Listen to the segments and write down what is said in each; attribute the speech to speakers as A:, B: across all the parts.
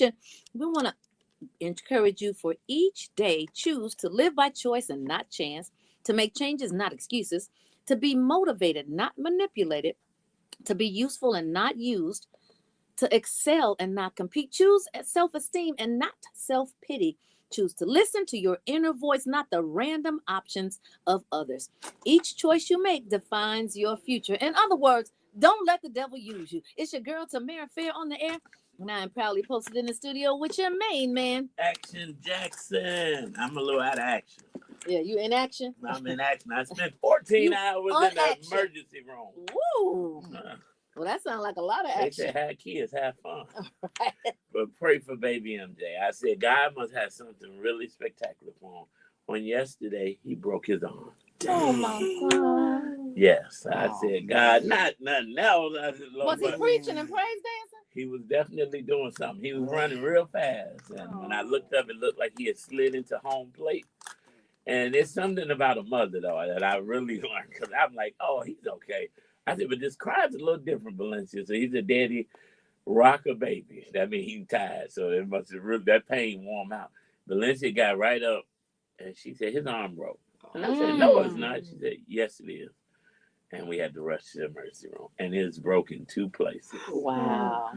A: We want to encourage you for each day, choose to live by choice and not chance, to make changes, not excuses, to be motivated, not manipulated, to be useful and not used, to excel and not compete. Choose self esteem and not self pity. Choose to listen to your inner voice, not the random options of others. Each choice you make defines your future. In other words, don't let the devil use you. It's your girl, Tamara Fair, on the air. And I am proudly posted in the studio with your main man,
B: Action Jackson. I'm a little out of action.
A: Yeah, you in action?
B: I'm in action. I spent 14 hours in the emergency room.
A: Woo! Well, that sounds like a lot of action.
B: They said, have kids, have fun.
A: Right.
B: But pray for baby MJ. I said, God must have something really spectacular for him. On yesterday, he broke his arm.
A: Oh, my God.
B: Yes, I said, God, not nothing else. I said, Lord,
A: was he preaching and praise dancing?
B: He was definitely doing something. He was running real fast. And when I looked up, it looked like he had slid into home plate. And it's something about a mother, though, that I really learned. Because I'm like, oh, he's okay. I said, but this cry's a little different, Valencia. So he's a daddy rocker baby. That means he's tired. So it must have really, that pain wore him out. Valencia got right up and she said, his arm broke. And I said, no, it's not. She said, yes, it is. And we had to rush to the emergency room. And it's broken 2 places.
A: Wow.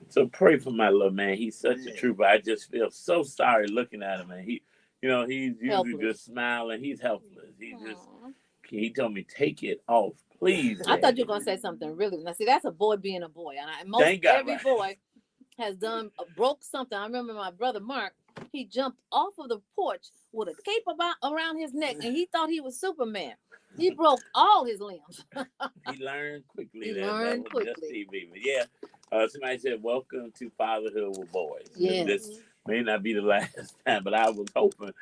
B: So pray for my little man. He's such a trooper. I just feel so sorry looking at him. And he's usually helpless. Just smiling. He's helpless. He told me, take it off, please.
A: I thought you were going to say something really. Now, see, that's a boy being a boy. And every boy has broke something. I remember my brother Mark, he jumped off of the porch with a cape around his neck, and he thought he was Superman. He broke all his limbs.
B: He learned quickly.
A: He learned quickly.
B: Just TV. But yeah, somebody said, welcome to fatherhood with boys.
A: Yes.
B: This may not be the last time, but I was hoping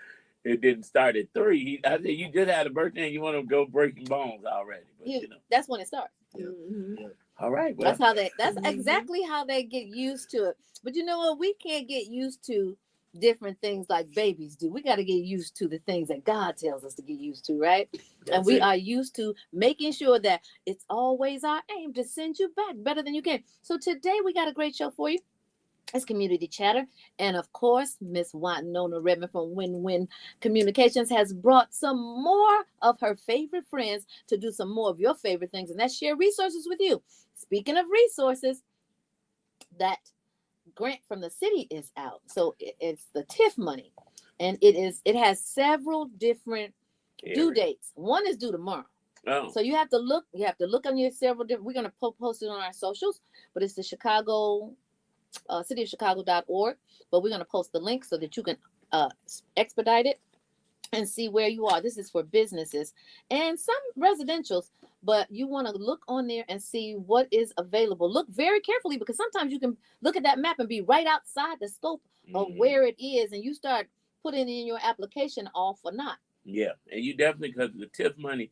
B: it didn't start at 3. I said, you just had a birthday and you want to go breaking bones already. But,
A: that's when it starts.
B: Yeah. Mm-hmm. All right.
A: Well, that's exactly how they get used to it. But you know what? We can't get used to different things like babies do. We got to get used to the things that God tells us to get used to, right? And we are used to making sure that it's always our aim to send you back better than you can. So today we got a great show for you. It's Community Chatter. And of course, Miss Wynona Redmond from Win-Win Communications has brought some more of her favorite friends to do some more of your favorite things, and that's share resources with you. Speaking of resources, that grant from the city is out. So it's the TIF money. And it has several different due dates. One is due tomorrow. Oh. So you have to look on your several different, we're going to post it on our socials, but it's the Chicago cityofchicago.org, but we're going to post the link so that you can expedite it and see where you are. This is for businesses and some residentials, but you want to look on there and see what is available. Look very carefully, because sometimes you can look at that map and be right outside the scope of where it is, and you start putting in your application off or not. Yeah, and you definitely, because the TIF money,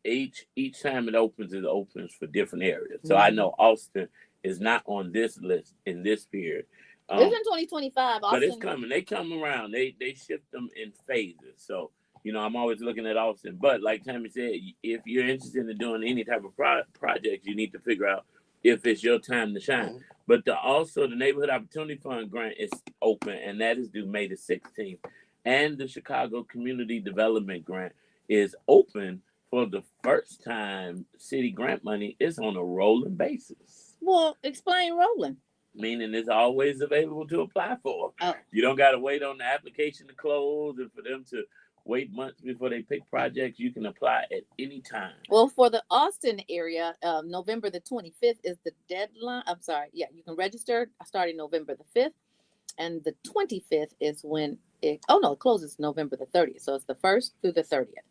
A: each time it opens for different areas. So I know Austin is not on this list in this period. It's in 2025. Austin, but it's coming. They come around. They shift them in phases. So, I'm always looking at Austin. But like Tammy said, if you're interested in doing any type of project, you need to figure out if it's your time to shine. Mm-hmm. But also the Neighborhood Opportunity Fund grant is open, and that is due May the 16th. And the Chicago Community Development Grant is open for the first time. City grant money is on a rolling basis. Well, explain rolling. Meaning it's always available to apply for. Oh. You don't got to wait on the application to close and for them to wait months before they pick projects. You can apply at any time. Well, for the Austin area, November the 25th is the deadline. I'm sorry. Yeah, you can register starting November the 5th. And the 25th is when it closes November the 30th. So it's the 1st through the 30th.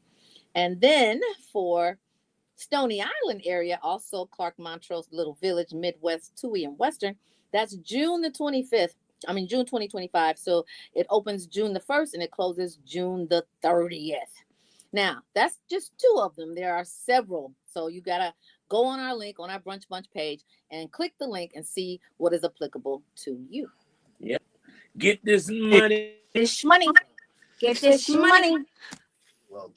A: And then for Stony Island area, also Clark Montrose, Little Village, Midwest, Toohey, and Western, that's June 2025. So it opens June the 1st and it closes June the 30th. Now, that's just 2 of them. There are several. So you got to go on our link on our Brunch Bunch page and click the link and see what is applicable to you. Yep. Get this money. Get this money. Well,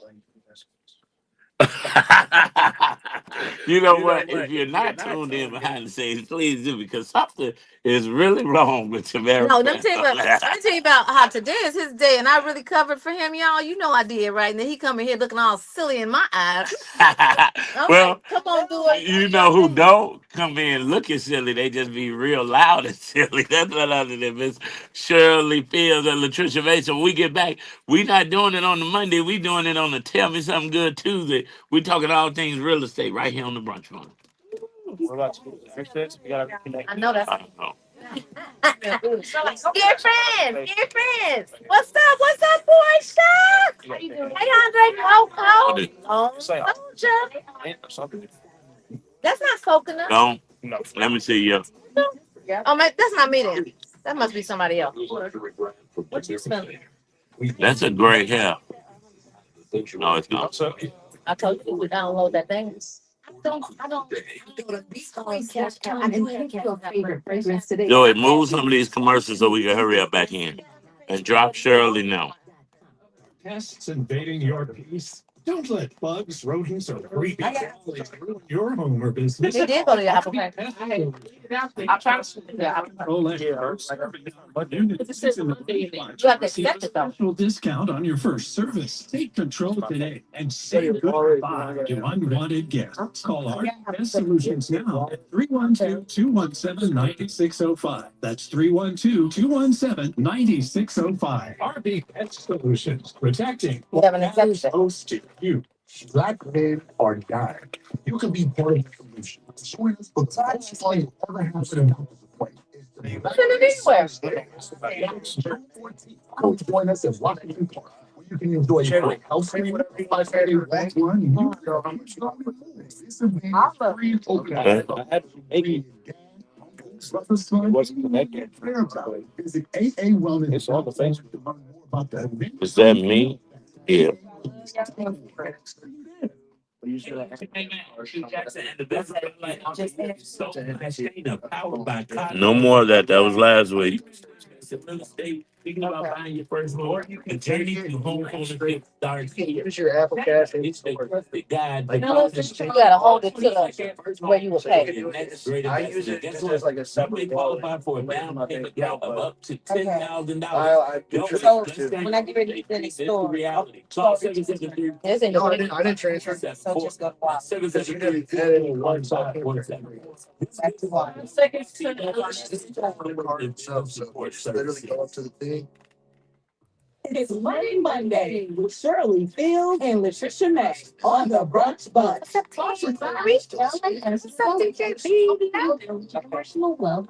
B: You know what? If you're not tuned in behind the scenes, please do because something is really wrong with Tamara.
A: No, let me tell you about how today is his day, and I really covered for him, y'all. You know I did, right? And then he coming here looking all silly in my eyes.
B: Well,
A: Like, come on, do it.
B: you know who don't come in looking silly? They just be real loud and silly. That's what other than Miss Shirley Fields and Latricia May. So when we get back, we not doing it on the Monday. We doing it on the Tell Me Something Good Tuesday. We talking all things real estate right here on the Brunch Phone.
C: What about you? We gotta reconnect.
A: I know that's.
B: I don't know.
A: Dear friends, what's up? What's up, boy? Shaq? How you doing? Hey, Andre, Coco. Soldier. That's not coconut.
B: Don't.
C: No.
B: Let me see you.
A: Oh, man, that's not me then. That must be somebody else. What you smelling?
B: That's a great hair. No, it's not.
A: I told you to download that thing. I don't.
B: Joey, move some of these commercials so we can hurry up back in. And drop Shirley now.
D: Pests invading your peace. Don't let bugs, rodents, or creepy crawlies ruin your home or business.
A: He did go to your Apple Pay.
D: I'll try to
A: You have to accept it though.
D: Special discount on your first service. Take control today and say goodbye to unwanted guests. Call our Pest Solutions now at 312-217-9605. That's 312-217-9605. RB Pest Solutions, protecting
A: You have an exception.
D: close to you. Black men are dying. You can be part of the solution. Join us for the best fun you'll ever have at a doctor's appointment. Come join us at Washington Park, where you can enjoy health screening, that's one you know how much you This event is free and open.
C: Wasn't connected.
D: Visit AA Wellness.
C: It's all the things.
D: to learn more about the event.
B: Is that me? Yeah. No more of that. That was last week.
E: Thinking about buying your first home, or you can take it to home ownership start. You can use your Apple Cash. It's the guide.
A: You gotta hold it to the where you will pay.
E: I use it just as like a separate qualify for a down payment of up to $10,000.
A: So when I get ready to finish the store,
E: Reality.
A: it's in
E: No,
A: the
E: I didn't transfer.
A: so just go to
E: Because you didn't add any one side.
A: That's why.
E: Literally go up to the thing.
F: It's Money Monday with Shirley Fields and Latricia May on the Brunch Bus. Personal wealth.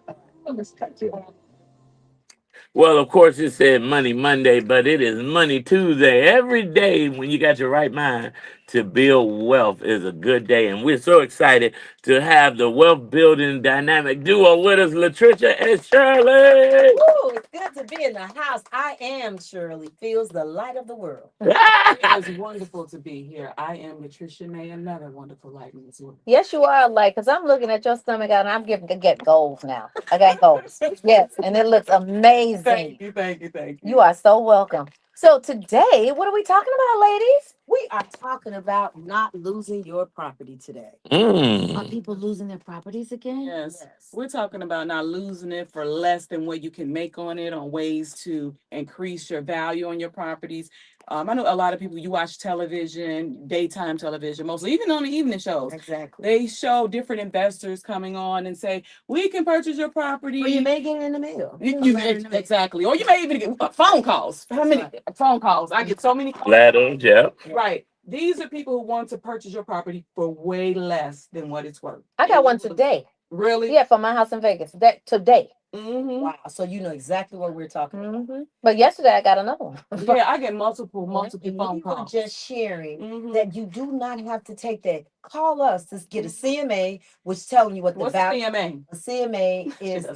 B: Well, of course, it said Money Monday, but it is Money Tuesday. Every day when you got your right mind to build wealth is a good day. And we're so excited to have the wealth building dynamic duo with us, Latricia and Shirley.
F: Woo, it's good to be in the house. I am Shirley Fields, the light of the world.
G: It is wonderful to be here. I am Latricia May, another wonderful light as well.
A: Yes, you are like, because I'm looking at your stomach out and I'm getting to get goals now. I got goals. Yes, and it looks amazing.
G: Thank you, thank you, thank you.
A: You are so welcome. So today, what are we talking about, ladies?
F: We are talking about not losing your property today.
A: Are people losing their properties again?
G: Yes. We're talking about not losing it for less than what you can make on it, on ways to increase your value on your properties. I know a lot of people, you watch television, daytime television, mostly, even on the evening shows.
F: Exactly.
G: They show different investors coming on and say, we can purchase your property.
F: Or you may get it in the mail.
G: Exactly. Or you may even get phone calls. How many phone calls? I get so many calls.
B: Ladders, yeah.
G: Right. These are people who want to purchase your property for way less than what it's worth.
A: I got one today.
G: Really?
A: Yeah, for my house in Vegas. That today.
G: Mm-hmm.
F: Wow. So you know exactly what we're talking about.
A: Mm-hmm. But yesterday I got another one.
G: Yeah, I get multiple
F: And
G: phone
F: we were
G: calls.
F: just sharing
G: Mhm.
F: that you do not have to take that. Call us to get a CMA, which telling you what the
G: What's
F: value.
G: CMA?
F: A CMA is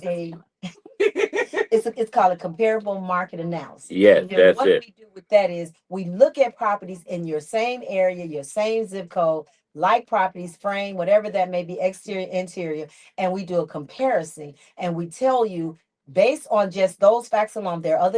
F: it's called a comparable market analysis.
B: Yes,
F: And
B: that's
F: what
B: it.
F: we do with that is we look at properties in your same area, your same zip code, like properties, frame, whatever that may be, exterior, interior, and we do a comparison and we tell you based on just those facts alone, there are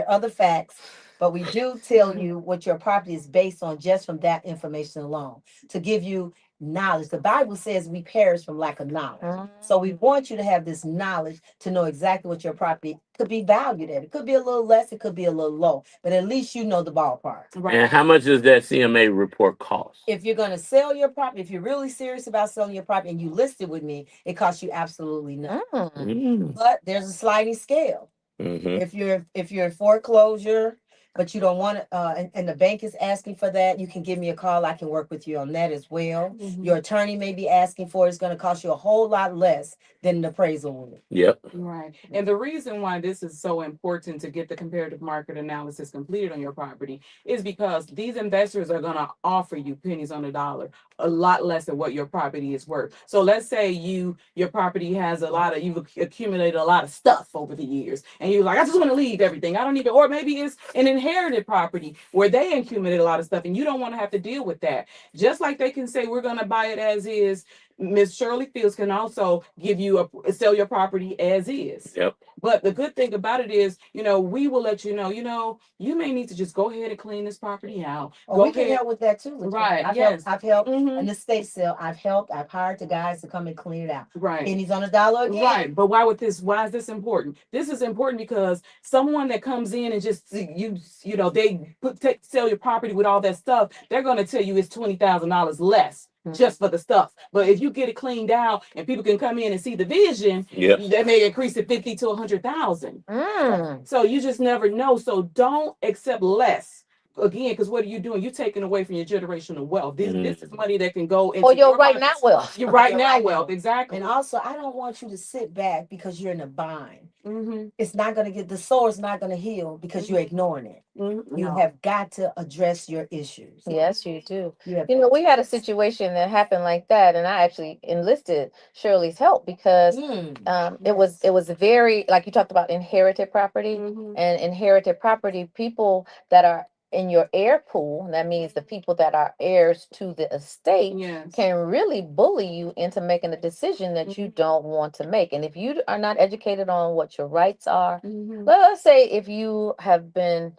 F: other facts but we do tell you what your property is based on just from that information alone to give you knowledge. The Bible says we perish from lack of knowledge. So we want you to have this knowledge to know exactly what your property could be valued at. It could be a little less, it could be a little low, but at least you know the ballpark.
B: Right. And how much does that CMA report cost?
F: If you're going to sell your property, if you're really serious about selling your property and you list it with me, it costs you absolutely nothing. But there's a sliding scale. If you're in foreclosure, but you don't want to, and the bank is asking for that, you can give me a call. I can work with you on that as well. Your attorney may be asking for it. It's going to cost you a whole lot less than an appraisal would.
B: Yep.
G: Right. And the reason why this is so important to get the comparative market analysis completed on your property is because these investors are going to offer you pennies on the dollar, a lot less than what your property is worth. So let's say your property has you've accumulated a lot of stuff over the years, and you're like, I just want to leave everything. I don't need it. Or maybe it's an inherited property where they accumulated a lot of stuff, and you don't want to have to deal with that. Just like they can say, we're going to buy it as is, Miss Shirley Fields can also give you sell your property as is.
B: Yep.
G: But the good thing about it is, we will let you know, you may need to just go ahead and clean this property out.
F: We can help with that too.
G: Right.
F: I've helped in the estate sale. I've hired the guys to come and clean it out.
G: Right.
F: Pennies on a dollar again.
G: Right. But why is this important? This is important because someone that comes in and just they sell your property with all that stuff, they're going to tell you it's $20,000 less. Just for the stuff. But if you get it cleaned out and people can come in and see the vision, that may increase it 50 to 100,000. So you just never know. So don't accept less. Again, because what are you doing? You're taking away from your generational wealth. This is money that can go into
A: your right now wealth.
G: Your right now wealth, exactly.
F: And also, I don't want you to sit back because you're in a bind. It's not going to get, the sore's not going to heal because you're ignoring it. You have got to address your issues.
A: Yes, you do. We had a situation that happened like that, and I actually enlisted Shirley's help because it was very, like you talked about, inherited property. And inherited property, people that are in your heir pool, that means the people that are heirs to the estate, can really bully you into making a decision that you don't want to make. And if you are not educated on what your rights are, let's say if you have been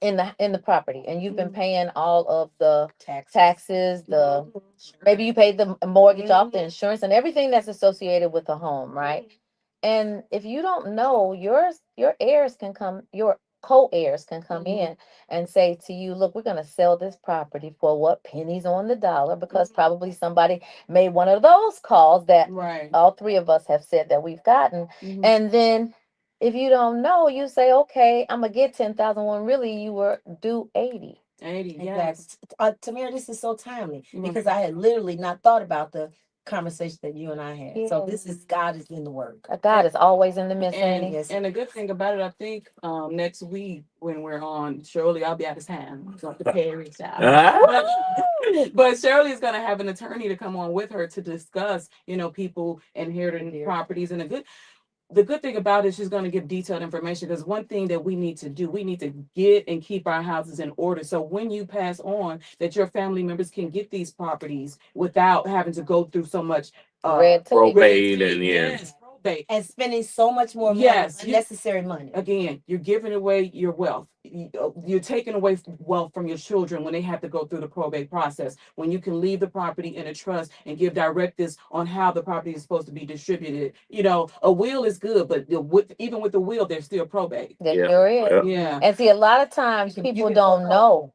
A: in the property and you've been paying all of the taxes, maybe you paid the mortgage off, the insurance, and everything that's associated with the home, right? And if you don't know, your heirs can come, your co-heirs can come in and say to you, look, we're going to sell this property for what, pennies on the dollar, because probably somebody made one of those calls that all three of us have said that we've gotten. And then if you don't know, you say, okay, I'm gonna get 10,000 when really you were due 80.
G: 80,
F: yes. Tamara, this is so timely because I had literally not thought about the conversation that you and I had. So this is, God is in the work.
A: God is always in the midst.
G: And the good thing about it, I think next week when we're on, Shirley, I'll be out of town. So the Paris but Shirley is going to have an attorney to come on with her to discuss, people inheriting properties. And the good thing about it is she's going to give detailed information, because one thing that we need to do, we need to get and keep our houses in order. So when you pass on, that your family members can get these properties without having to go through so much
B: probate and
F: probate and spending so much more money, unnecessary money.
G: Again, you're giving away your wealth. You're taking away wealth from your children when they have to go through the probate process. When you can leave the property in a trust and give directives on how the property is supposed to be distributed. A will is good, but even with the will, there's still probate.
A: There sure is.
G: Yeah.
A: And see, a lot of times people don't know.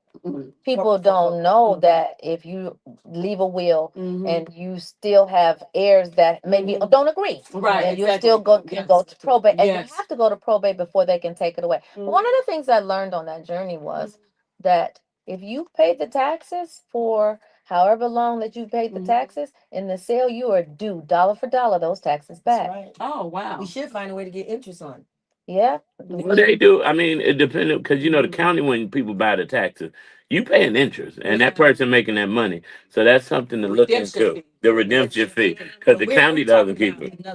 A: People don't know that if you leave a will and you still have heirs that maybe don't agree, and you still can go to probate, and you have to go to probate before they can take it away. One of the things I learned on that journey was that if you paid the taxes for however long that you paid the taxes in the sale, you are due dollar for dollar those taxes back.
F: Right.
G: Oh wow!
F: We should find a way to get interest on it.
A: Yeah.
B: Well, they do. I mean, it depends, because the county, when people buy the taxes, you pay an interest, and that person making that money. So that's something to look into. The redemption fee, because the county doesn't keep it.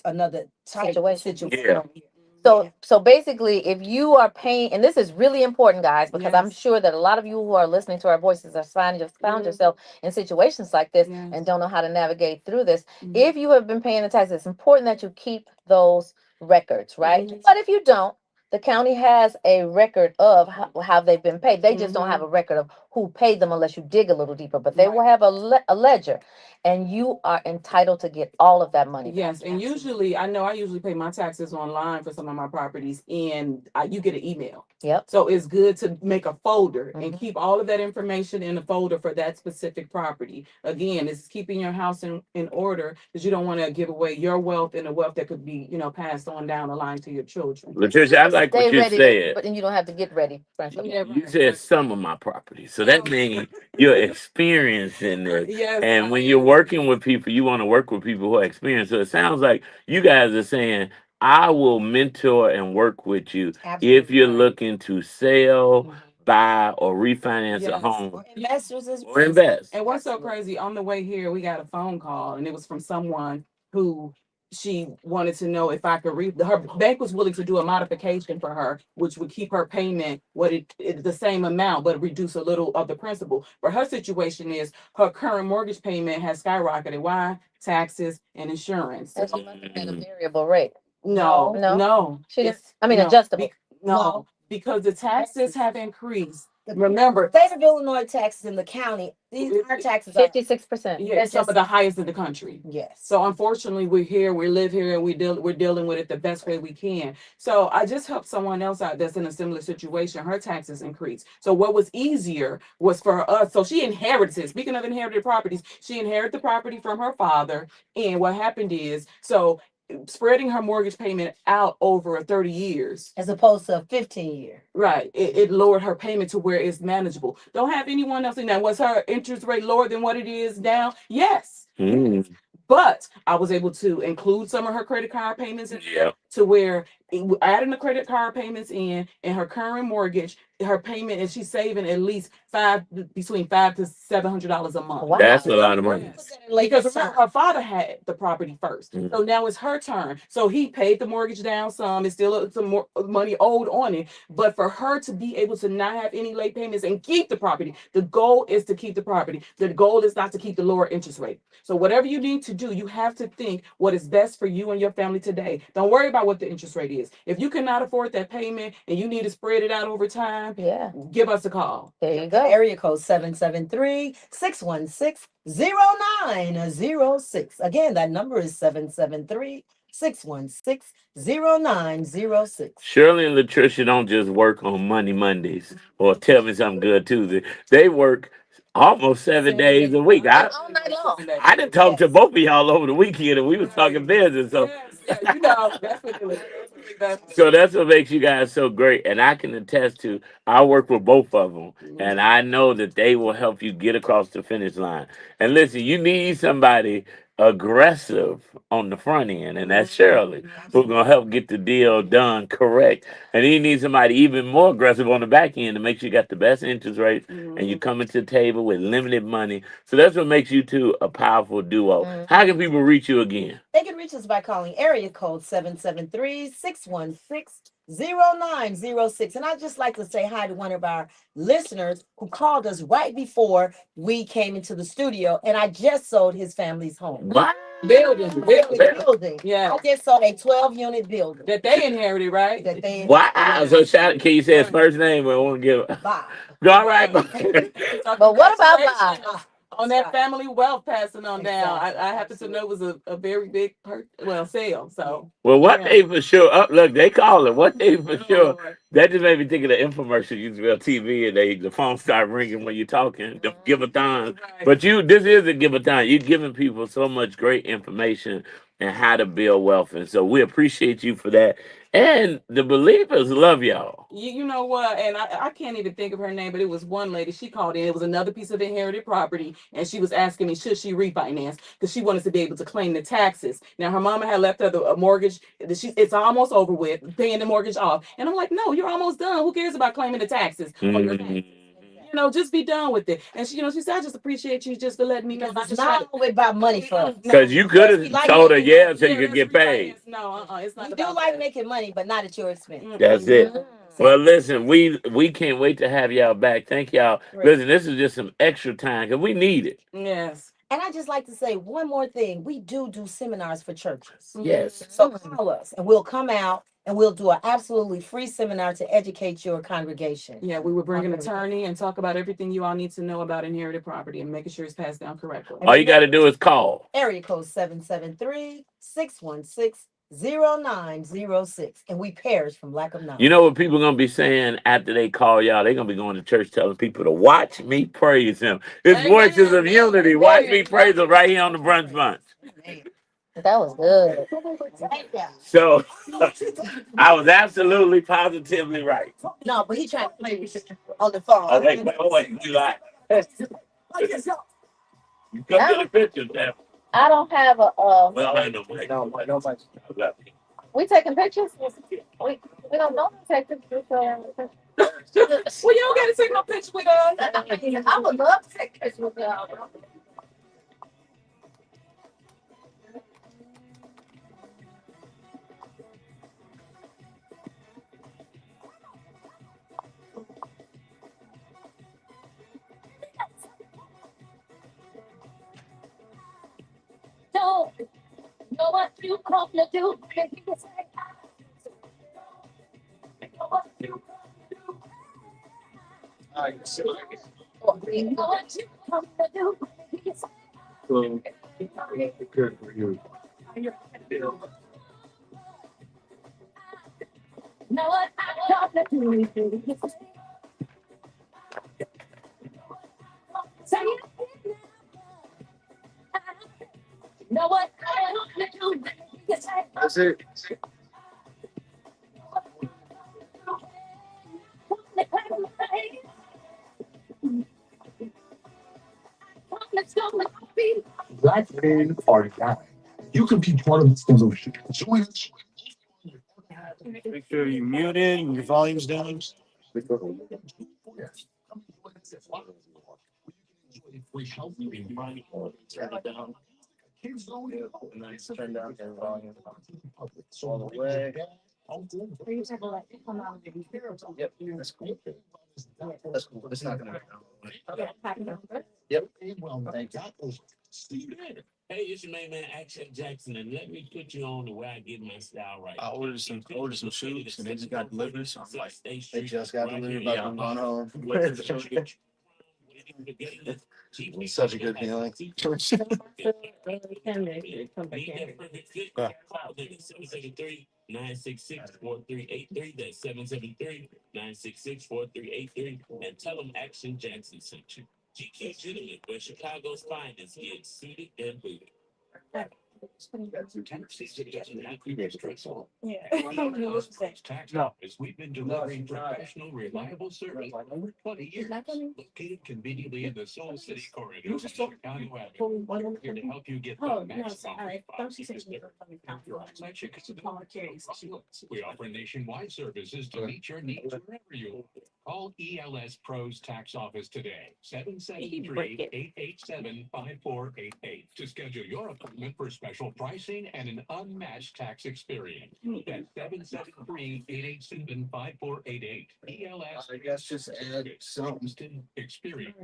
F: Another
A: situation.
B: Yeah.
A: So basically, if you are paying, and this is really important, guys, because I'm sure that a lot of you who are listening to our voices have found yourself in situations like this and don't know how to navigate through this. If you have been paying the taxes, it's important that you keep those records, right? But if you don't, The county has a record of how they've been paid. They just don't have a record of who paid them unless you dig a little deeper. But they will have a ledger, and you are entitled to get all of that money.
G: Yes, and usually I usually pay my taxes online for some of my properties, and you get an email.
A: Yep.
G: So it's good to make a folder and keep all of that information in a folder for that specific property. Again, it's keeping your house in order, because you don't want to give away your wealth and the wealth that could be, passed on down the line to your children.
B: Latricia, I like what you said.
A: But then you don't have to get ready.
B: You said some of my property. So that means you're experiencing it.
G: Yes.
B: And when you're working with people, you want to work with people who are experienced. So it sounds like you guys are saying, I will mentor and work with you if you're looking to sell, buy, or refinance a home.
F: Or investors as well.
B: Or invest.
G: And what's so crazy, on the way here, we got a phone call, and it was from someone who she wanted to know if I could her bank was willing to do a modification for her, which would keep her payment the same amount, but reduce a little of the principal. But her situation is her current mortgage payment has skyrocketed. Why? Taxes and insurance.
A: And she must have been a variable rate.
G: No.
A: Adjustable.
G: No, because the taxes have increased. Remember,
F: state of Illinois taxes in the county, our taxes are
A: 56%.
G: Yeah, some of the highest in the country.
F: Yes.
G: So unfortunately, we live here, and we're dealing with it the best way we can. So I just helped someone else out that's in a similar situation. Her taxes increased. So what was easier was for us. So she inherited. Speaking of inherited properties, she inherited the property from her father. And what happened is, spreading her mortgage payment out over 30 years
F: as opposed to a 15-year.
G: Right. It lowered her payment to where it's manageable. Don't have anyone else in that. Was her interest rate lower than what it is now? Yes. But I was able to include some of her credit card payments in there to where adding the credit card payments in and her current mortgage, her payment, and she's saving at least between $500 to $700 a month.
A: Wow.
B: That's a lot of money.
G: Because remember, her father had the property first, so now it's her turn. So he paid the mortgage down some. It's still some more money owed on it, but for her to be able to not have any late payments and keep the property, the goal is to keep the property. The goal is not to keep the lower interest rate. So whatever you need to do, you have to think what is best for you and your family today. Don't worry about what the interest rate is. If you cannot afford that payment and you need to spread it out over time, give us a call.
A: There you go.
F: Area code 773-616-0906. Again, that number is 773-616-0906.
B: Shirley and Latricia don't just work on Monday Mondays or Tell Me Something Good Tuesday. They work almost 7 days a week.
A: All night long.
B: I didn't talk to both of y'all over the weekend, and we was talking business. So,
G: Definitely.
B: So that's what makes you guys so great. And I can attest to, I work with both of them, and I know that they will help you get across the finish line. And listen, you need somebody aggressive on the front end, and that's Shirley, who's going to help get the deal done correct. And you need somebody even more aggressive on the back end to make sure you got the best interest rates, and you come into the table with limited money. So that's what makes you two a powerful duo. How can people reach you again?
F: They can reach us by calling area code 773-616-0906. And I'd just like to say hi to one of our listeners who called us right before we came into the studio, and I just sold his family's home.
B: What?
F: Building.
G: Yeah.
F: I just sold a 12-unit building.
G: That they inherited, right?
B: Wow. So shout, can you say his first name? I won't give it.
F: Bob.
B: All right.
A: But what about Bob?
G: On that family wealth passing on down. I happen to know it was a very big sale. So
B: one thing for sure. Look, they call it. One thing for sure. That just made me think of the infomercial used to be on TV, and the phone start ringing when you're talking. The give-a-thon. But this is a give-a-thon. You're giving people so much great information and how to build wealth. And so we appreciate you for that. And the believers love y'all.
G: You know what? And I can't even think of her name, but it was one lady. She called in. It was another piece of inherited property. And she was asking me, should she refinance? Because she wanted to be able to claim the taxes. Now, her mama had left her a mortgage. It's almost over with, paying the mortgage off. And I'm like, no, you're almost done. Who cares about claiming the taxes? Just be done with it. And she said, I just appreciate you just to let me know.
F: It's not always about money for us.
B: Because you could have told her so you could get paid.
G: No, it's not.
F: We do like making money, but not at your expense.
B: That's it. Well, listen, we can't wait to have y'all back. Thank y'all. Listen, this is just some extra time because we need it.
G: Yes.
F: And I just like to say one more thing. We do seminars for churches.
B: Yes.
F: So call us and we'll come out and we'll do an absolutely free seminar to educate your congregation.
G: Yeah, we would bring an attorney and talk about everything you all need to know about inherited property and making sure it's passed down correctly.
B: All you got to do is call.
F: Area code 773-616-0906. And we perish from lack of knowledge.
B: You know what people going to be saying after they call y'all? They're going to be going to church telling people to watch me praise him. It's voices of unity. Watch me praise him right here on the Brunch Bunch.
A: That was good.
B: So I was absolutely positively right.
F: No, but he tried to play on the phone.
B: Oh, wait, you lie. You come get a picture, Sam.
A: I don't have a.
B: Well, I know.
C: No, nobody.
A: We taking pictures? We don't know to take pictures.
G: Well, you don't got to take no picture with us.
A: I would love to take pictures with y'all. Know what you come to do.
C: Good for you.
A: Know what I come to do. Say it. Know what I come to do.
C: That's it.
A: Black
D: men are dying. You can be part of the solution. Join us.
C: Make sure you're muted and your volume's down. Turn it down. Nice. Turn down your volume all the way. Yep, that's cool. That's cool. It's not gonna. Yep. Thank you.
B: Hey, it's your main man, Action Jackson, and let me put you on the way I get my style right.
C: I ordered some shoes and they just got delivered. So I'm like,
B: they
C: just got delivered, but I'm going home. It's such a good feeling. Yeah.
B: 773-966-4383. That's 773-966-4383. And tell them Action Jackson sent you. GQ Gentlemen, where Chicago's finest get suited and booted.
C: No.
E: We've been delivering professional, reliable service for over 20 years. Located conveniently in the Soul City corridor of Chicago Avenue. Here to help you get the maximum response. We offer nationwide services to meet your needs wherever you are. Call ELS Pros Tax Office today, 773-887-5488 to schedule your appointment for special pricing and an unmatched tax experience. That's 773-887-5488. ELS.
C: I guess just add something.
E: Experience.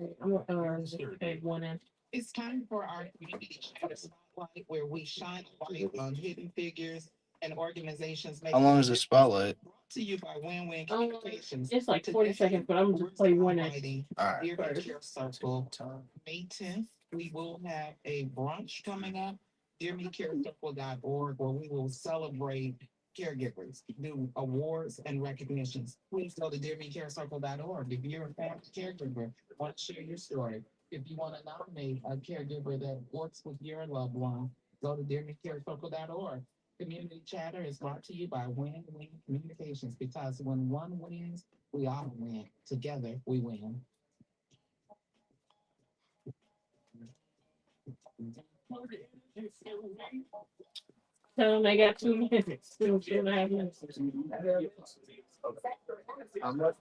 H: It's time for our community chat spotlight where we shine a light on hidden figures and organizations.
C: How long is the spotlight?
H: Brought to you by Win-Win Communications.
A: It's like 40 seconds, but I'm just play one.
C: All right.
H: Dear Care Circle, May 10th, we will have a brunch coming up. DearMeCareCircle.org, where we will celebrate caregivers, do awards and recognitions. Please go to DearMeCareCircle.org. If you're a family caregiver, want to share your story. If you want to nominate a caregiver that works with your loved one, go to DearMeCareCircle.org. Community Chatter is brought to you by Win-Win Communications, because when one wins, we all win. Together, we win.
A: Tell them they got 2 minutes. 2.5 minutes.
C: I'm not.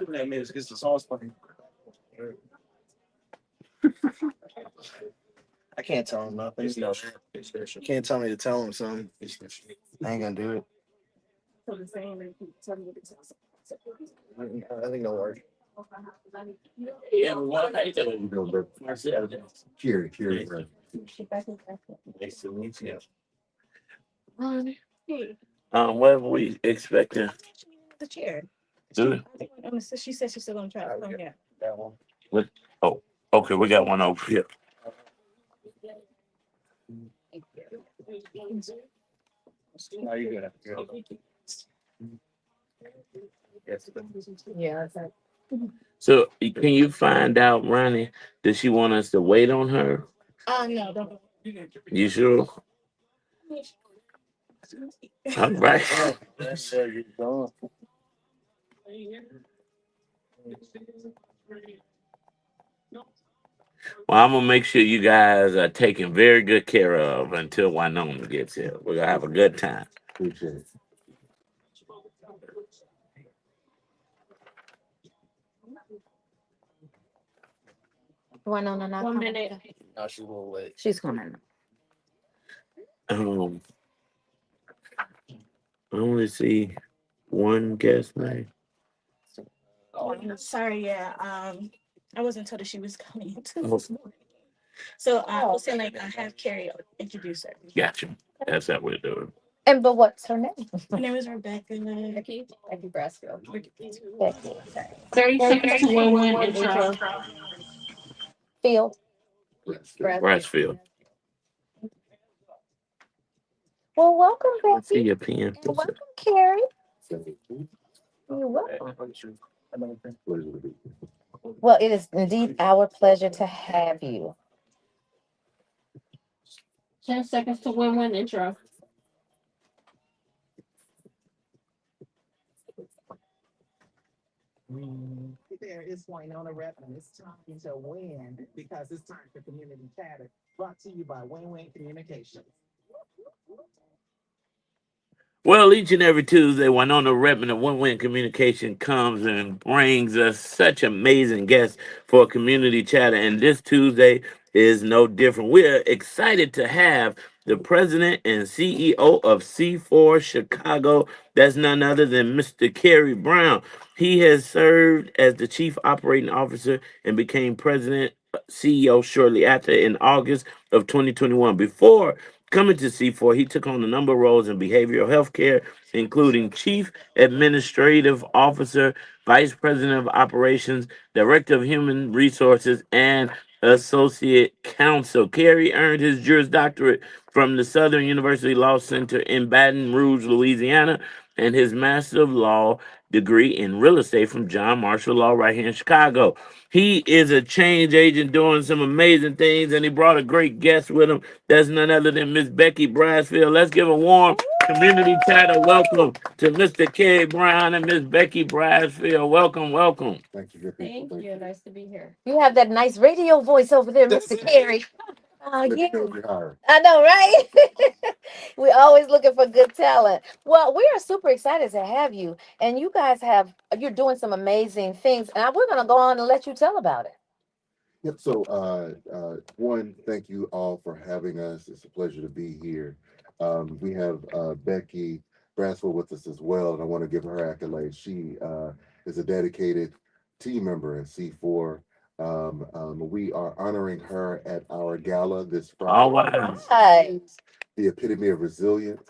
C: That means it's the sauce funny. I can't tell him nothing. You can't tell me to tell him something. I ain't gonna do it. I think it'll work.
B: Yeah, everyone, how you doing? Marcel.
D: Here.
B: Nice to meet you. What were we expecting?
G: The chair.
B: Do
G: She said she's still gonna try to come here.
C: That one.
B: what? Oh, okay, we got one over here.
C: How you gonna feel? Yes.
F: Yeah, that's
B: So can you find out, Ronnie, does she want us to wait on her?
G: No, don't.
B: You sure? All right.
C: That's where you're going.
B: Well, I'm gonna make sure you guys are taken very good care of until Wynona gets here. We're gonna have a good time.
C: Appreciate it.
A: Wynona, not
G: 1
A: coming.
G: minute.
C: Now she will wait.
A: She's coming.
B: I only see one guest name.
G: Oh, sorry, yeah. I wasn't told that she was coming until
B: Oh.
G: this morning. So I was saying like I have Carrie introduce her.
B: Gotcha. That's how we're doing.
A: But what's her name?
G: Her name is Rebecca.
A: Becky Brasfield.
G: Becky.
A: 30 seconds to win
G: intro.
A: Field.
B: Brasfield.
A: Well, welcome,
B: I see
A: Becky.
B: your pen.
A: And welcome, Carrie. You're welcome. Well, it is indeed our pleasure to have you.
I: 10 seconds to win intro.
H: There is Wynona Redmond. It's time to win because it's time for community chatter. Brought to you by Win Communications.
B: Well, each and every Tuesday, Wynona Redmond of Win Communication comes and brings us such amazing guests for community chatter. And this Tuesday is no different. We're excited to have the president and CEO of C4 Chicago. That's none other than Mr. Kerry Brown. He has served as the chief operating officer and became president CEO shortly after in August of 2021. Before coming to C4, he took on a number of roles in behavioral health care, including Chief Administrative Officer, Vice President of Operations, Director of Human Resources, and Associate Counsel. Kerry earned his Juris Doctorate from the Southern University Law Center in Baton Rouge, Louisiana, and his Master of Law degree in real estate from John Marshall Law right here in Chicago. He is a change agent doing some amazing things, and he brought a great guest with him. That's none other than Miss Becky Brasfield. Let's give a warm community chatter welcome to Mr. Kerry Brown and Miss Becky Brasfield. Welcome, welcome.
C: Thank you.
I: Thank you. Nice to be here.
A: You have that nice radio voice over there,
C: That's
A: Mr.
C: it.
A: Carey. Oh, yeah.
C: You're
A: I know, right? We're always looking for good talent. Well, we are super excited to have you. And you guys you're doing some amazing things. And we're going to go on and let you tell about it.
J: Yep. So, one, thank you all for having us. It's a pleasure to be here. We have Becky Braswell with us as well, and I want to give her accolades. She is a dedicated team member in C4. We are honoring her at our gala this Friday.
B: All right.
A: Hi.
J: The epitome of resilience.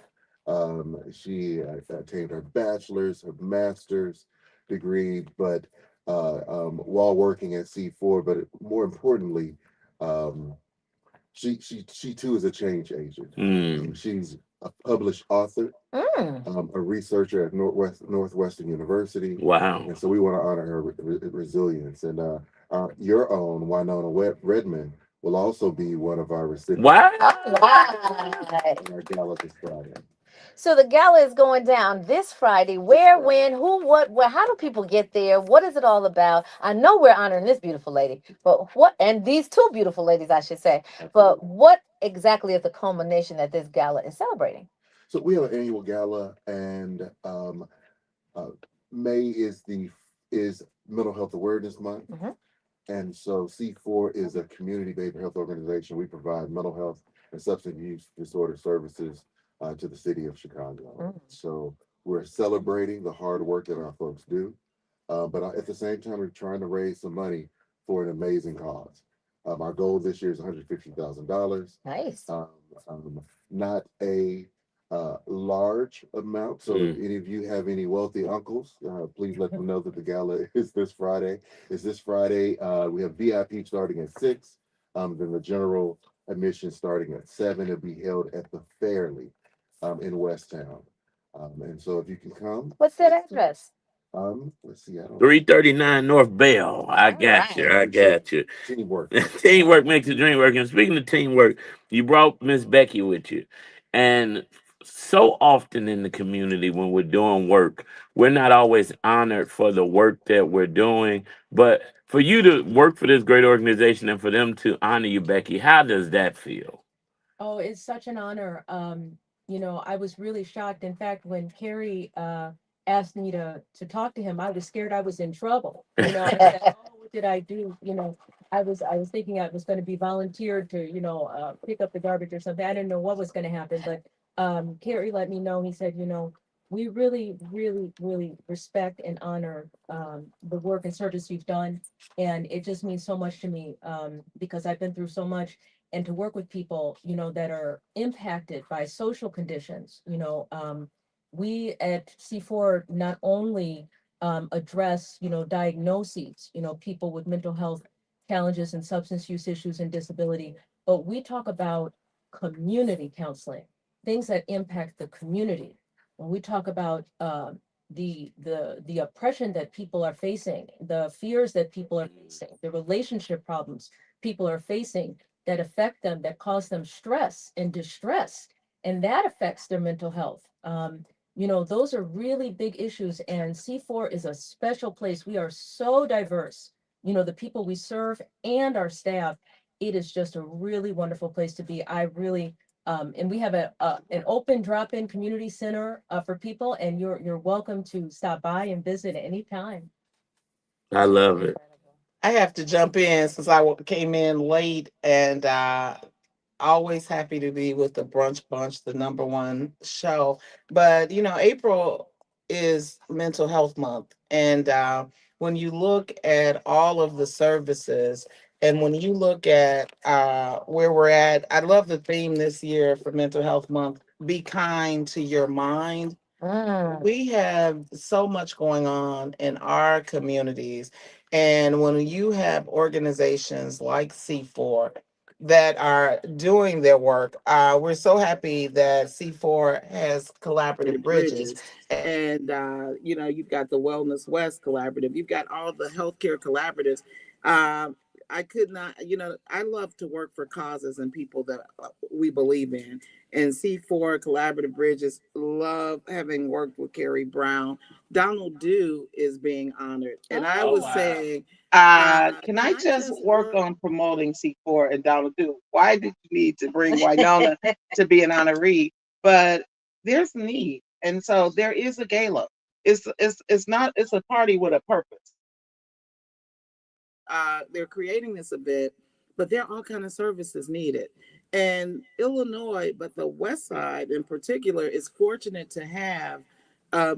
J: She attained her bachelor's, her master's degree, but while working at C4, but more importantly, she too is a change agent. She's a published author, a researcher at Northwestern University.
B: Wow.
J: And so we want to honor her resilience. And your own Wynona Redmond will also be one of our recipients.
B: Wow.
J: In our gala this Friday.
A: So the gala is going down this Friday. Where, when, who, what, where? How do people get there? What is it all about? I know we're honoring this beautiful lady, but what? And these two beautiful ladies, I should say. But what exactly is the culmination that this gala is celebrating?
J: So we have an annual gala, and May is Mental Health Awareness Month. And so C4 is a community behavioral health organization. We provide mental health and substance use disorder services to the city of Chicago. So we're celebrating the hard work that our folks do, but at the same time, we're trying to raise some money for an amazing cause. Our goal this year is $150,000.
A: Nice.
J: Not a large amount. So if any of you have any wealthy uncles, please let them know that the gala is this Friday. We have VIP starting at 6. Then the general admission starting at 7. It'll be held at the Fairleigh in West Town. And so if you can come,
F: What's that address?
J: let's see, I don't
B: 339 North Bell. I got you. I got you.
J: teamwork.
B: Teamwork makes the dream work. And speaking of teamwork, you brought Miss Becky with you. And so often in the community, when we're doing work, we're not always honored for the work that we're doing. But for you to work for this great organization and for them to honor you, Becky, how does that feel?
F: Oh, it's such an honor. I was really shocked. In fact, when Carrie asked me to talk to him, I was scared I was in trouble. I said, "Oh, what did I do?" I was thinking I was going to be volunteered to, pick up the garbage or something. I didn't know what was going to happen, but Carrie let me know. He said, we really, really, really respect and honor the work and service you've done, and it just means so much to me because I've been through so much, and to work with people, that are impacted by social conditions. We at C4 not only address, diagnoses, people with mental health challenges and substance use issues and disability, but we talk about community counseling, things that impact the community. When we talk about the oppression that people are facing, the fears that people are facing, the relationship problems people are facing, that affect them, that cause them stress and distress, and that affects their mental health. Those are really big issues, and C4 is a special place. We are so diverse, the people we serve and our staff. It is just a really wonderful place to be. I really, and we have an open drop-in community center for people, and you're welcome to stop by and visit at any time.
B: I love it.
K: I have to jump in since came in late, and always happy to be with the Brunch Bunch, the number one show. But April is Mental Health Month, and when you look at all of the services, and when you look at where we're at, I love the theme this year for Mental Health Month: Be kind to your mind. We have so much going on in our communities. And when you have organizations like C4 that are doing their work, we're so happy that C4 has collaborative bridges. And, you've got the Wellness West collaborative, you've got all the healthcare collaboratives. I could not, I love to work for causes and people that we believe in. And C4 Collaborative Bridges, love having worked with Carrie Brown. Donald Dew is being honored. And I was saying, can I just work on promoting C4 and Donald Dew? Why did you need to bring Wynona to be an honoree? But there's need. And so there is a gala. It's a party with a purpose. They're creating this event, but there are all kind of services needed. And Illinois, but the West Side in particular, is fortunate to have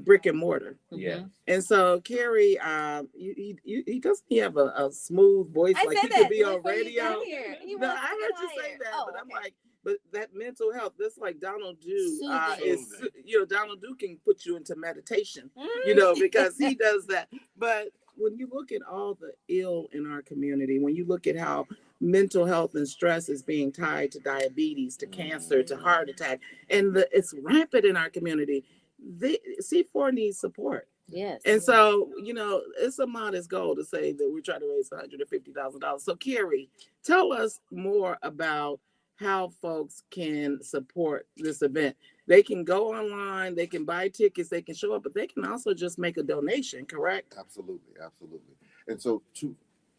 K: brick and mortar.
B: Yeah.
K: And so Carrie, he doesn't he have a smooth voice
A: I
K: like
A: said
K: he could
A: that
K: be on
A: before you
K: radio?
A: got here.
K: No, I heard you say that, but I'm like, but that mental health, that's like Donald Dew Donald Dew can put you into meditation, because he does that. But when you look at all the ill in our community, when you look at how mental health and stress is being tied to diabetes, to cancer, to heart attack, and it's rampant in our community, C4 needs support.
A: Yes.
K: And so, it's a modest goal to say that we're trying to raise $150,000. So, Carrie, tell us more about how folks can support this event. They can go online, they can buy tickets, they can show up, but they can also just make a donation, correct?
J: Absolutely, absolutely. And so to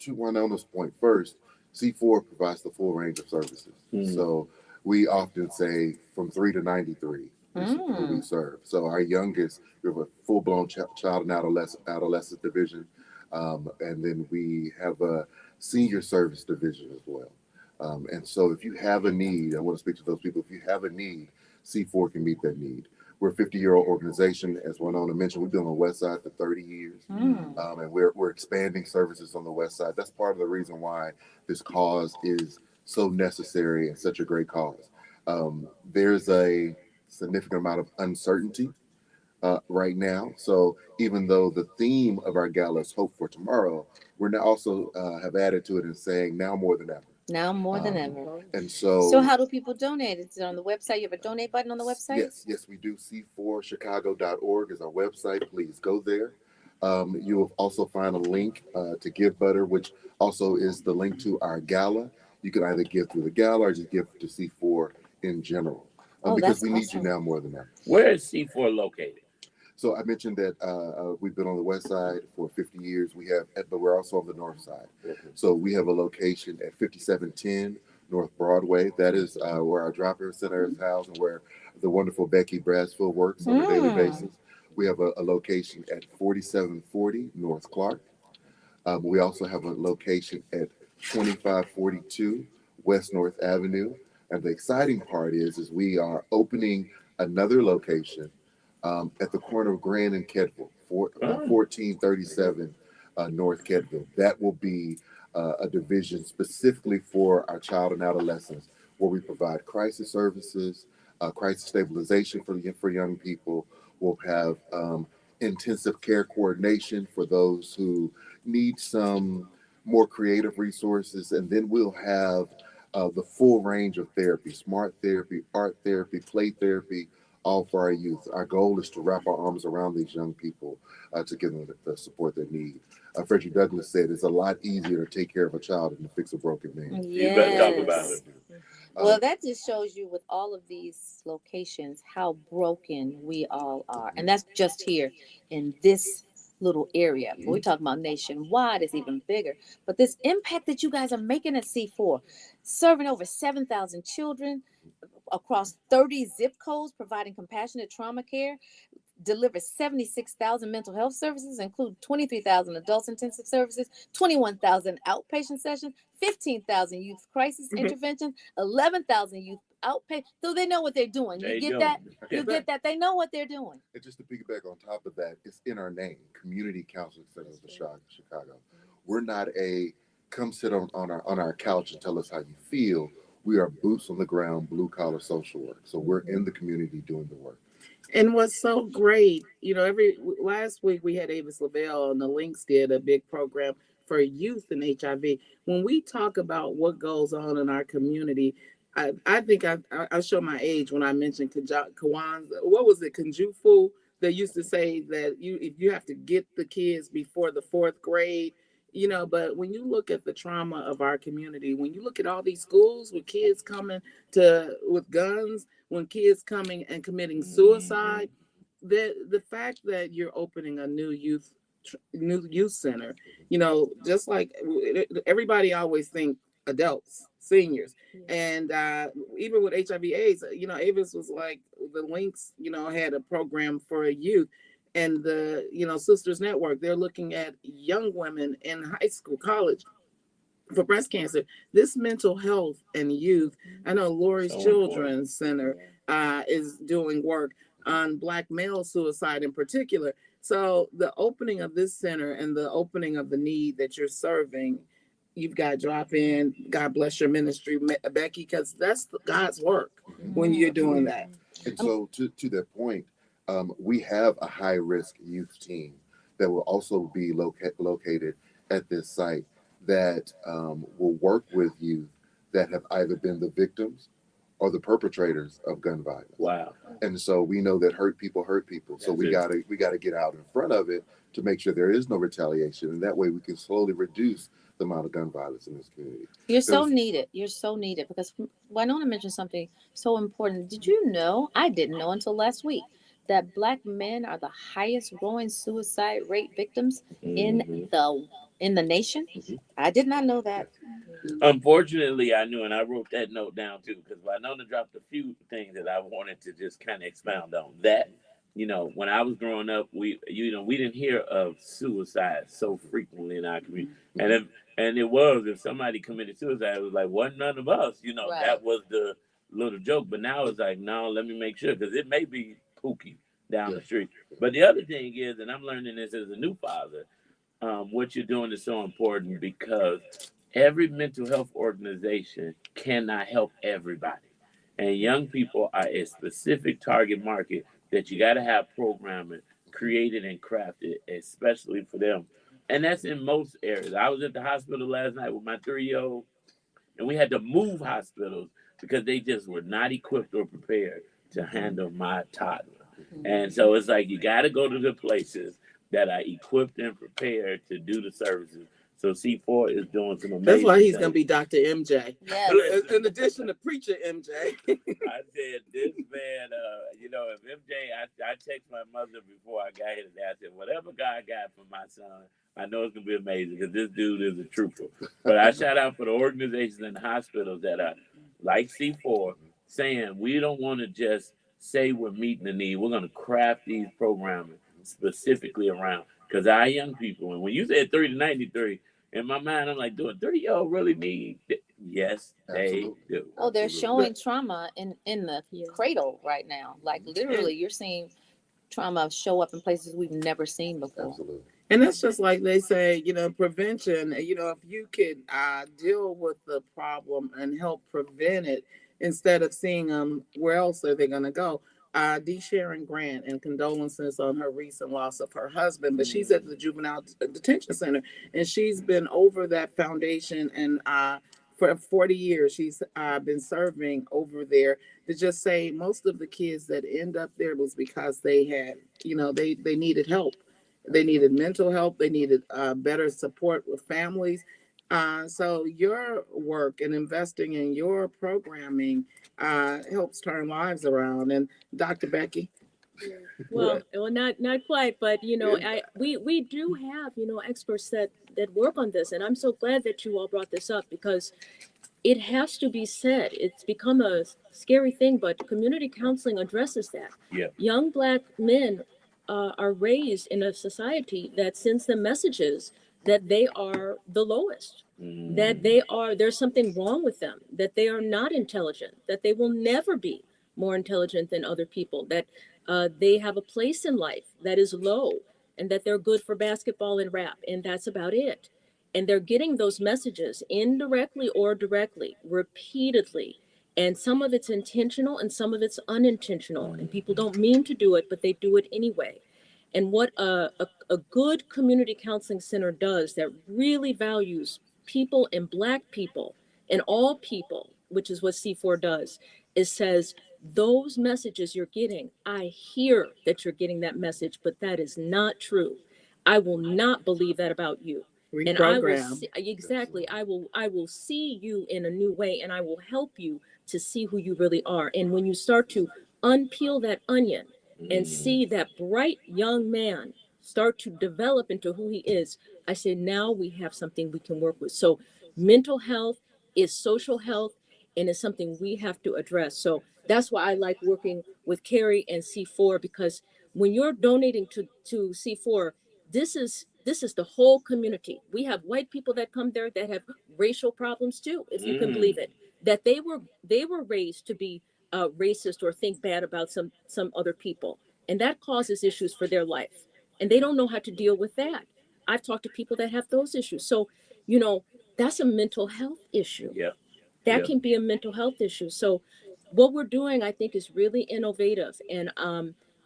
J: Wynona's point first, C4 provides the full range of services. So we often say from 3 to 93 is who we serve. So our youngest, we have a full-blown child and adolescent division. And then we have a senior service division as well. And so if you have a need, I want to speak to those people. If you have a need, C4 can meet that need. We're a 50-year-old organization. As Wynona mentioned, we've been on the West Side for 30 years. And we're expanding services on the West Side. That's part of the reason why this cause is so necessary and such a great cause. There's a significant amount of uncertainty right now. So even though the theme of our gala is hope for tomorrow, we're now also have added to it and saying now more than ever.
A: Now more than ever.
J: And
A: So how do people donate? Is it on the website? You have a donate button on the website?
J: Yes, we do. C4chicago.org is our website. Please go there. You will also find a link to Give Butter, which also is the link to our gala. You can either give through the gala or just give to C4 in general. Because we need you now more than ever.
B: Where is C4 located?
J: So I mentioned that we've been on the west side for 50 years. But we're also on the north side. So we have a location at 5710 North Broadway. That is where our drop-in center is housed and where the wonderful Becky Brasfield works on a daily basis. We have a location at 4740 North Clark. We also have a location at 2542 West North Avenue. And the exciting part is we are opening another location at the corner of Grand and Ketteville, 1437 North Ketteville. That will be a division specifically for our child and adolescents, where we provide crisis services, crisis stabilization for young people. We'll have intensive care coordination for those who need some more creative resources, and then we'll have the full range of therapy: smart therapy, art therapy, play therapy, all for our youth. Our goal is to wrap our arms around these young people to give them the support they need. Frederick Douglass said it's a lot easier to take care of a child than to fix a broken man.
A: Yes.
B: You better talk about it.
A: Well, that just shows you with all of these locations how broken we all are. And that's just here in this little area. We're talking about nationwide, it's even bigger. But this impact that you guys are making at C4, serving over 7,000 children across 30 zip codes, providing compassionate trauma care, delivers 76,000 mental health services, include 23,000 adults intensive services, 21,000 outpatient sessions, 15,000 youth crisis intervention, 11,000 youth outpatient. So they know what they're doing. You get that? You get that? They know what they're doing.
J: And just to piggyback on top of that, it's in our name, Community Counseling Center of Chicago. We're not a come sit on our couch and tell us how you feel. We are boots on the ground, blue collar social work. So we're in the community doing the work.
K: And what's so great, last week we had Avis Lavelle and the Links did a big program for youth and HIV. When we talk about what goes on in our community, I think I show my age when I mentioned Kawan's, what was it, Kunjufu? They used to say that if you have to get the kids before the fourth grade, but when you look at the trauma of our community, when you look at all these schools with kids coming with guns, when kids coming and committing suicide, the fact that you're opening a new youth center, just like everybody always think adults, seniors, and even with HIV/AIDS, Avis was like the Links, had a program for youth. And the Sisters Network, they're looking at young women in high school, college for breast cancer. This mental health and youth. I know Lori's Children's Center is doing work on Black male suicide in particular. So the opening of this center and the opening of the need that you're serving, you've got drop in. God bless your ministry, Becky, because that's God's work when you're doing that.
J: And so to that point, we have a high-risk youth team that will also be located at this site that will work with youth that have either been the victims or the perpetrators of gun violence.
B: Wow.
J: And so we know that hurt people. So we gotta get out in front of it to make sure there is no retaliation, and that way we can slowly reduce the amount of gun violence in this community.
A: You're so needed because Wynona mentioned something so important. Did you know? I didn't know until last week that Black men are the highest growing suicide rate victims in the nation. I did not know that.
B: Unfortunately, I knew, and I wrote that note down too, because Wynona dropped a few things that I wanted to just kind of expound on. That, when I was growing up, we didn't hear of suicide so frequently in our community, and if somebody committed suicide, it was like, wasn't none of us,
A: Right.
B: That was the little joke. But now it's like, no, let me make sure, because it may be Pookie down the street. But the other thing is, and I'm learning this as a new father, what you're doing is so important, because every mental health organization cannot help everybody. And young people are a specific target market that you got to have programming created and crafted, especially for them. And that's in most areas. I was at the hospital last night with my 3-year-old, and we had to move hospitals because they just were not equipped or prepared to handle my toddler. And so it's like you got to go to the places that are equipped and prepared to do the services. So C4 is doing some amazing.
K: That's why he's
B: things.
K: gonna be Dr. MJ.
A: Yes.
K: In addition to preacher MJ.
B: I said, this man, if MJ, I text my mother before I got here today. I said, whatever God got for my son, I know it's going to be amazing because this dude is a trooper. But I shout out for the organizations and the hospitals that are like C4 saying, we don't want to just say we're meeting the need. We're going to craft these programming specifically around, because our young people, and when you said 3 to 93, in my mind, I'm like, do a 30-year-old really need? Yes, they do.
A: Oh, they're showing trauma in the cradle right now. Like literally, you're seeing trauma show up in places we've never seen before.
J: Absolutely.
K: And that's just like they say, prevention, if you could deal with the problem and help prevent it instead of seeing them, where else are they going to go? D. Sharon Grant, and condolences on her recent loss of her husband, but she's at the juvenile detention center, and she's been over that foundation, and for 40 years she's been serving over there, to just say most of the kids that end up there was because they had, they needed help. They needed mental help. They needed better support with families. So your work and investing in your programming helps turn lives around. And Dr. Becky?
I: Well, not quite, but we do have experts that work on this, and I'm so glad that you all brought this up, because it has to be said. It's become a scary thing, but community counseling addresses that.
B: Yeah.
I: Young Black men are raised in a society that sends them messages that they are the lowest, that there's something wrong with them, that they are not intelligent, that they will never be more intelligent than other people, that they have a place in life that is low, and that they're good for basketball and rap, and that's about it. And they're getting those messages indirectly or directly, repeatedly. And some of it's intentional and some of it's unintentional. And people don't mean to do it, but they do it anyway. And what a good community counseling center does that really values people and Black people and all people, which is what C4 does, is says, those messages you're getting, I hear that you're getting that message, but that is not true. I will not believe that about you. And I will I will see you in a new way, and I will help you to see who you really are. And when you start to unpeel that onion and see that bright young man start to develop into who he is, I say, now we have something we can work with. So mental health is social health, and it's something we have to address. So that's why I like working with Carrie and C4, because when you're donating to C4, this is the whole community. We have white people that come there that have racial problems too, if you can believe it, that they were raised to be racist or think bad about some other people, and that causes issues for their life, and they don't know how to deal with that. I've talked to people that have those issues. So that's a mental health issue. That can be a mental health issue. So what we're doing, I think, is really innovative, and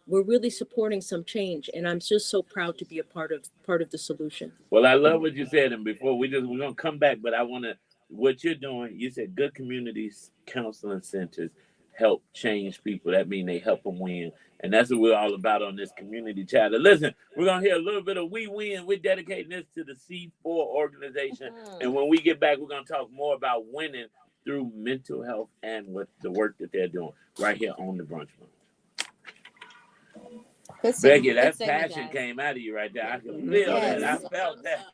I: we're really supporting some change, and I'm just so proud to be a part of the solution.
B: Well, I love what you said, and before we're gonna come back, but I want to, what you're doing, you said good communities counseling centers help change people. That means they help them win, and that's what we're all about on this community chatter. Listen, we're gonna hear a little bit of We Win. We're dedicating this to the C4 organization, and when we get back, we're gonna talk more about winning through mental health and with the work that they're doing right here on the Brunch Room. Becky, that passion came out of you right there. I can feel that. I felt that.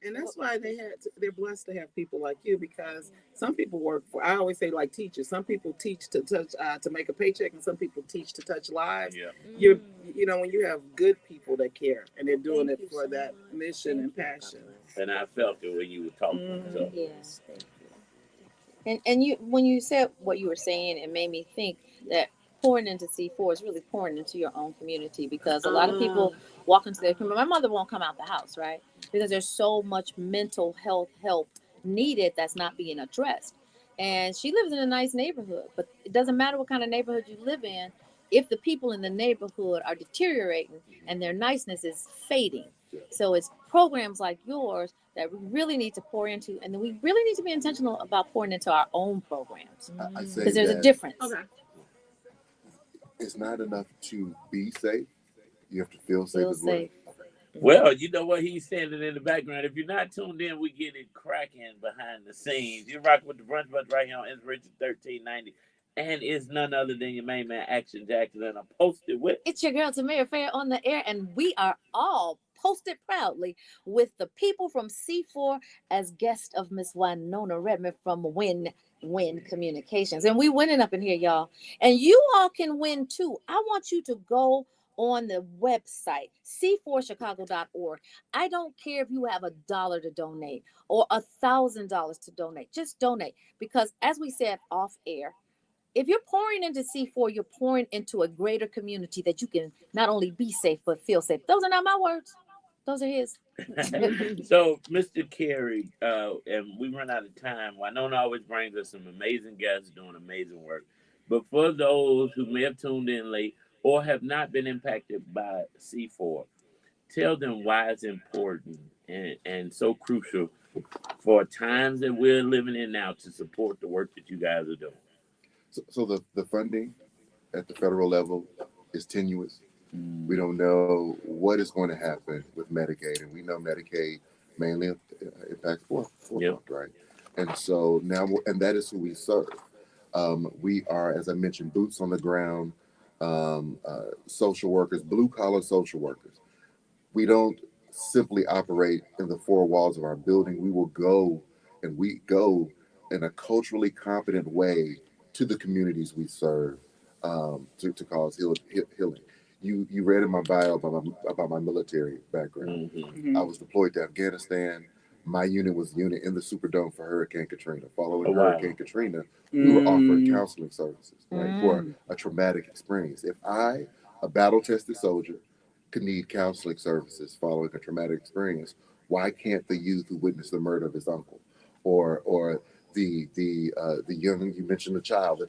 K: And that's why they're blessed to have people like you, because some people work for, I always say, like teachers, some people teach to touch, to make a paycheck, and some people teach to touch lives. Yeah. When you have good people that care and they're doing it for that mission and passion.
B: And I felt it when you were talking. So.
A: Yes, thank you. And you, when you said what you were saying, it made me think that pouring into C4 is really pouring into your own community, because a lot of people walk into their community. My mother won't come out the house, right? Because there's so much mental health help needed that's not being addressed. And she lives in a nice neighborhood, but it doesn't matter what kind of neighborhood you live in. If the people in the neighborhood are deteriorating and their niceness is fading. So it's programs like yours that we really need to pour into, and then we really need to be intentional about pouring into our own programs
J: I say
A: because there's a
J: that
A: difference.
I: Okay.
J: it's not enough to be safe. You have to feel safe
A: Feel
J: as well.
A: safe.
B: Well, you know what? He's standing in the background. If you're not tuned in, we get it cracking behind the scenes. You're rocking with the Brunch Bunch right here on Inspiration 1390. And it's none other than your main man, Action Jackson. And I'm posted with.
A: It's your girl Tamara Fair on the air, and we are all posted proudly with the people from C4 as guest of Miss Wynona Redmond from Win Communications. And we winning up in here, y'all. And you all can win too. I want you to go on the website, c4chicago.org. I don't care if you have $1 to donate or $1,000 to donate. Just donate, because as we said off air, if you're pouring into C4, you're pouring into a greater community that you can not only be safe, but feel safe. Those are not my words. Those are his.
B: So, Mr. Carey, and we run out of time. Wynona always brings us some amazing guests doing amazing work. But for those who may have tuned in late or have not been impacted by C4, tell them why it's important and so crucial for times that we're living in now to support the work that you guys are doing.
J: So the funding at the federal level is tenuous. We don't know what is going to happen with Medicaid, and we know Medicaid mainly impacts poor
B: Yep.
J: right? And so now, and that is who we serve. We are, as I mentioned, boots on the ground, social workers, blue collar social workers. We don't simply operate in the four walls of our building. We go in a culturally competent way to the communities we serve, to cause healing. You read in my bio about my military background.
B: Mm-hmm.
J: I was deployed to Afghanistan. My unit was the unit in the Superdome for Hurricane Katrina. Following Hurricane Katrina, we were offered counseling services, right, for a traumatic experience. If I, a battle-tested soldier, could need counseling services following a traumatic experience, why can't the youth who witnessed the murder of his uncle, or the young, you mentioned the child who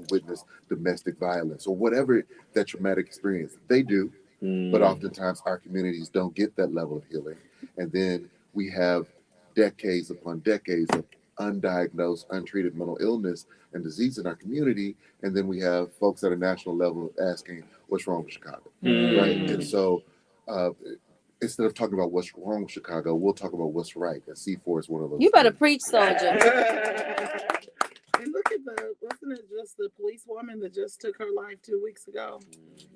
J: witnessed domestic violence, or whatever that traumatic experience, they do. But oftentimes our communities don't get that level of healing, and then we have decades upon decades of undiagnosed, untreated mental illness and disease in our community, and then we have folks at a national level asking, "What's wrong with Chicago?" Right? And so, instead of talking about what's wrong with Chicago, we'll talk about what's right. And C4 is one of those.
A: You better preach, soldier.
K: And look at wasn't it just the police woman that just took her life 2 weeks ago?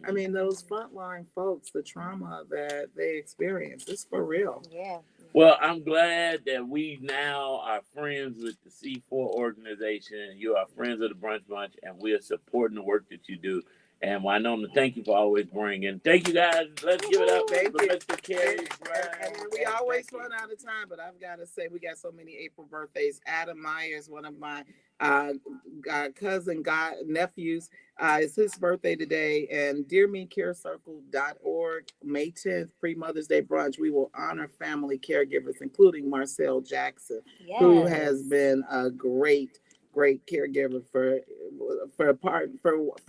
K: I mean, those frontline folks, the trauma that they experience, it's for real.
A: Yeah.
B: Well, I'm glad that we now are friends with the C4 organization. You are friends of the Brunch Bunch, and we are supporting the work that you do. And Wynona, thank you for always bringing. Thank you, guys. Let's give it up for Mr. Carey.
K: And we always run out of time, but I've got to say, we got so many April birthdays. Adam Myers, one of my cousin nephews, it's his birthday today. And DearMeCareCircle.org, May 10th, pre-Mother's Day brunch. We will honor family caregivers, including Marcel Jackson, who has been a great caregiver for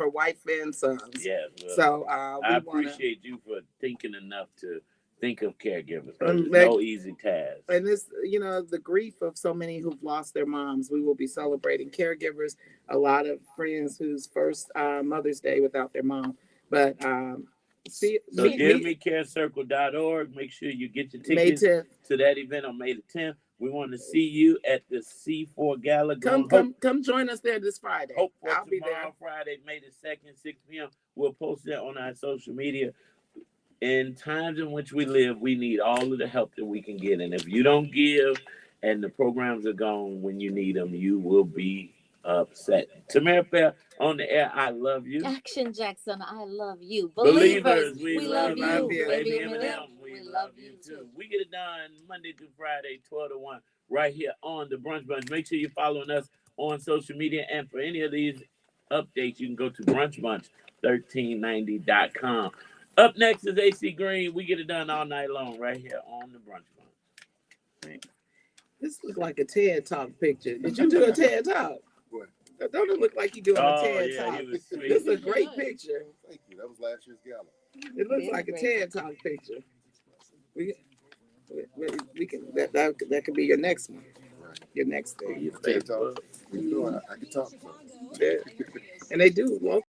K: wife and sons.
B: Yes. Well,
K: so
B: I appreciate you for thinking enough to think of caregivers. It's no easy task.
K: And this, the grief of so many who've lost their moms. We will be celebrating caregivers. A lot of friends whose first Mother's Day without their mom. But
B: so DearMeCareCircle.org. Make sure you get your tickets to that event on May the 10th. We want to see you at the C4 Gala.
K: Come join us there this Friday.
B: I'll be there. Friday, May the 2nd, 6 p.m. We'll post that on our social media. In times in which we live, we need all of the help that we can get. And if you don't give and the programs are gone when you need them, you will be upset. Tamara Fair on the air, I love you.
A: Action Jackson, I love you.
B: Believers, we
A: love you.
B: Baby Eminem, we love you too. We get it done Monday through Friday, 12 to 1, right here on the Brunch Bunch. Make sure you're following us on social media. And for any of these updates, you can go to brunchbunch1390.com. Up next is AC Green. We get it done all night long right here on the Brunch Bunch.
K: This looks like a TED Talk picture. Did you do a TED Talk? Don't it look like you doing a
B: Oh
K: TED
B: yeah,
K: talk?
B: he was sweet.
K: This is a great picture.
J: Thank you. That was last year's gala.
K: It looks like a TED talk picture. We can that could be your next one.
J: Right.
K: Your next thing.
B: Your
J: TED talk.
B: Facebook.
J: You know, I can talk.
K: And they do local.